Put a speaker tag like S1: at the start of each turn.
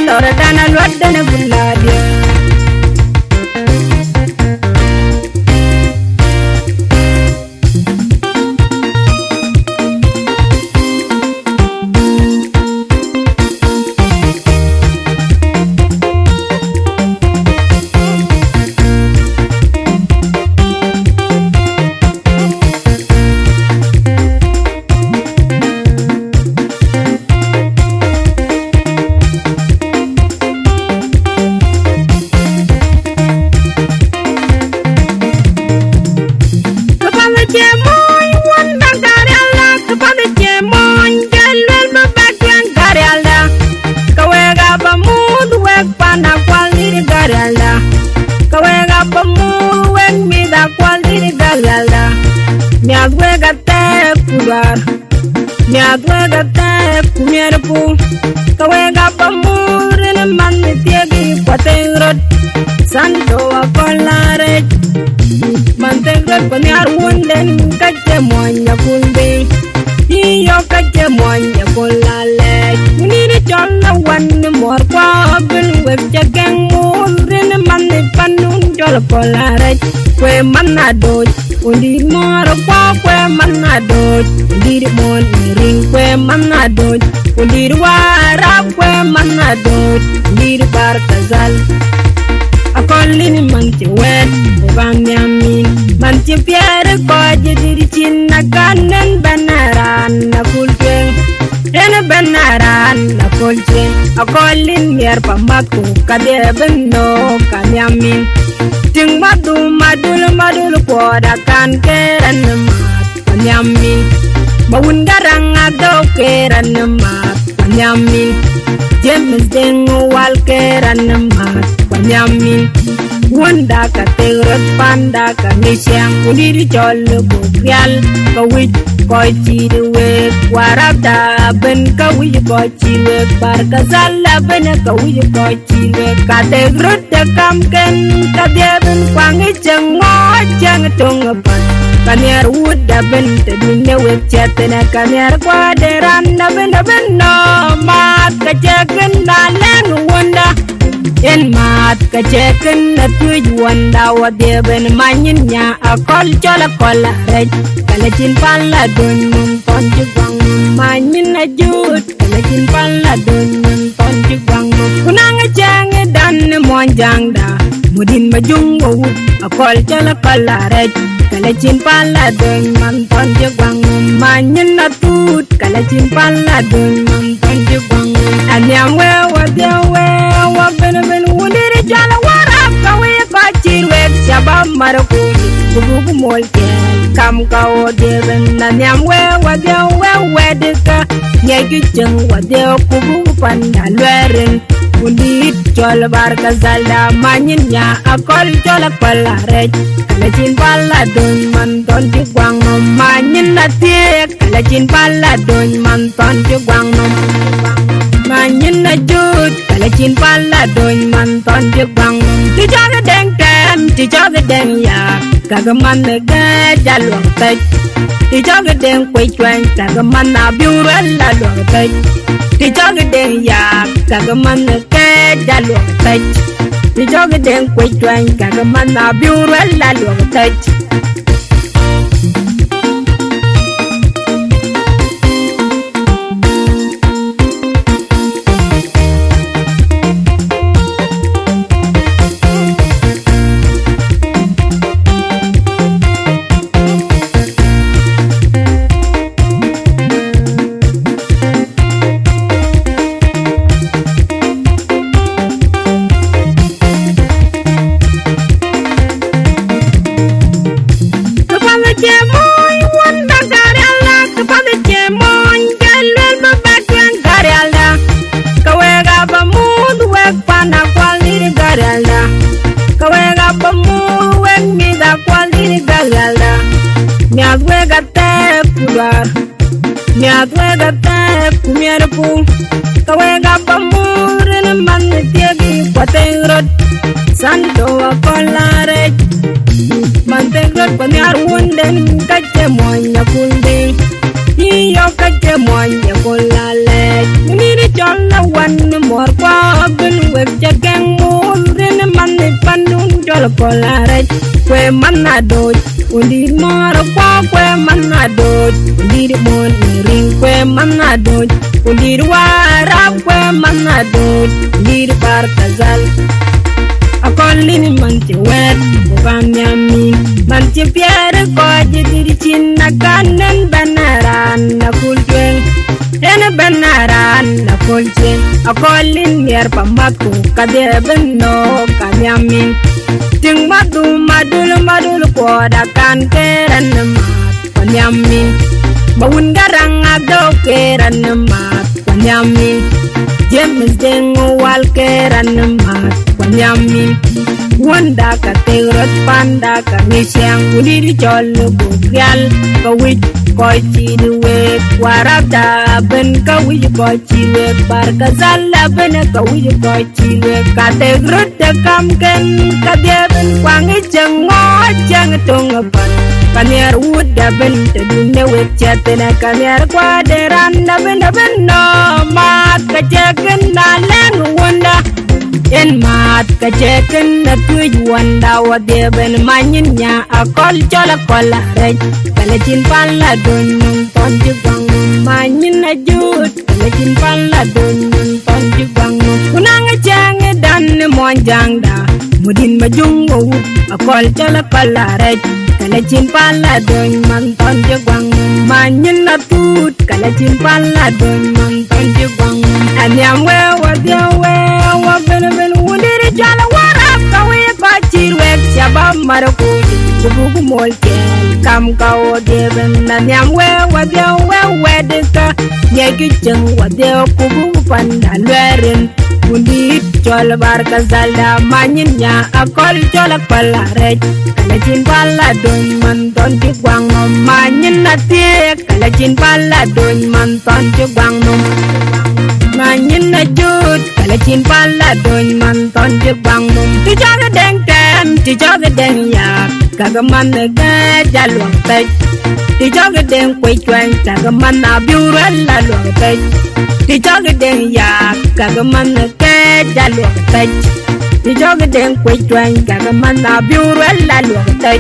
S1: lora dana lwadana buladia Miadwega te kumierpu kawega pamurin man tiegi patengrot santo akolare mantengrot panyar wunden kache monya kulbe iyo kache monya kulale muniri cholla wan mor kwa bil web jakeng murin man panun chol kolare kwe manadoj undi mor kwa kwe manadoj undi mon ring kwe manadoj undi wara kwe manadoj undi bar kazal akolini manche wet banyamin manche pierre ko jidiri chinna kanen banaran na kulken ene banaran na kulken akolin yer pamako kade benno kanyamin ting madul ko da kan keran mat kanyamin bawun garang agaw keran mat kanyamin James dengo wal keran mat kanyamin wanda ka tegrot panda ka nisyang uniri chol bukyal kawit koy chiwe warabda ben kawit koy chiwe bar kazalla ben kawit koy chiwe ka tegrot de kamken ka deben kwangi chengo chang tongapan kaniar wuda ben te dunne wek chatena kaniar kwa deran na ben no mat ka cheken na len wanda en mat ka cheken na tuj wanda wa deben manyin nya akol chola kola rej kala chin pala don mum ton jugwang manyin na jut kala chin pala don mum ton jugwang kunang chang dan mon jangda mudin majung wo akol chola kola rej kala chin pala don man ton jugwang manyin na tut kala chin pala don mum ton jugwang anyam we wa de we wa ben wundiri jala warab kawe ko chirwe shabam marku bubu molke kam ka o deben anyam we wa de we deka nyegi jeng wa de kubu panda lwerin wundit jol bar kazalda manyin nya akol jol pala rej kala chin pala don man ton jugwang manyin na tie kala chin pala don man ton jugwang manyin na jut kala chin pala don man ton jugwang ti jaga deng tem ti jaga deng ya kaga man ga jalwa taj ti jaga deng kwai chwan kaga man na biurel la lo taj ti jaga deng ya kaga man ga jalwa taj ti jaga deng kwai chwan kaga man na biurel la lo taj Miadwega te kumierpu kawega pamurin man tiegi patengrot santo akolare mantengrot panyar wunden kache monya kulde iyo kache monya kulale muniri cholla wan mor kwa colare kwe manado undir moro kwa kwe manado undir mon ring kwe manado undir wara kwe manado undir partazal akolini manche wet bamyamin manche pierre ko jidir chinna kanen banaran na kultwen ene banaran na kultwen akolin yer pamako kadeben no kamyamin ting madul ko da kan keran mat kamyamin bawun garang ado keran mat kamyamin James deng wal keran mat kamyamin wanda ka tegrot panda ka ngisyang udiri chol bugyal ka wich koy chidwe warabda ben ka wich koy chidwe bar ka zalla ben ka wich koy chidwe ka tegrot te kamken ka dieben kwang ichang ngo chang tung pan kanier wuda ben te dunne wet chatena kanier kwa deranda ben no mat ka cheken na len wanda en mat ka cheken na tuj wanda wade ben manyin nya akol chola kola rej kala chin pala don ton jugang manyin na jut kala chin pala don ton jugang kunang chang dan mon jangda mudin majung wut akol chola kola rej kala chin pala don man ton jugang manyin na tut kala chin pala don man ton jugang anyam we wade we wa ben wundiri jala warap kawe bachirwek shabab marako bubu molkel kam kawo deben nanyam we wadya we wedka nyeki cheng wadya kubu panda lwerin wundi chol barka zalda manyin nya akol chol palarej kala chin pala don man ton ti gwang manyin na tie kala chin pala don man ton ti gwang manyin na jut kala chin pala don man ton ti gwang ti jaga deng tem ti jaga deng ya kaga man ga jalwang tai ti jaga deng kwai chwan kaga man na biurel la lwang tai ti jaga deng ya kaga man ga jalwang tai ti jaga deng kwai chwan kaga man na biurel la lwang tai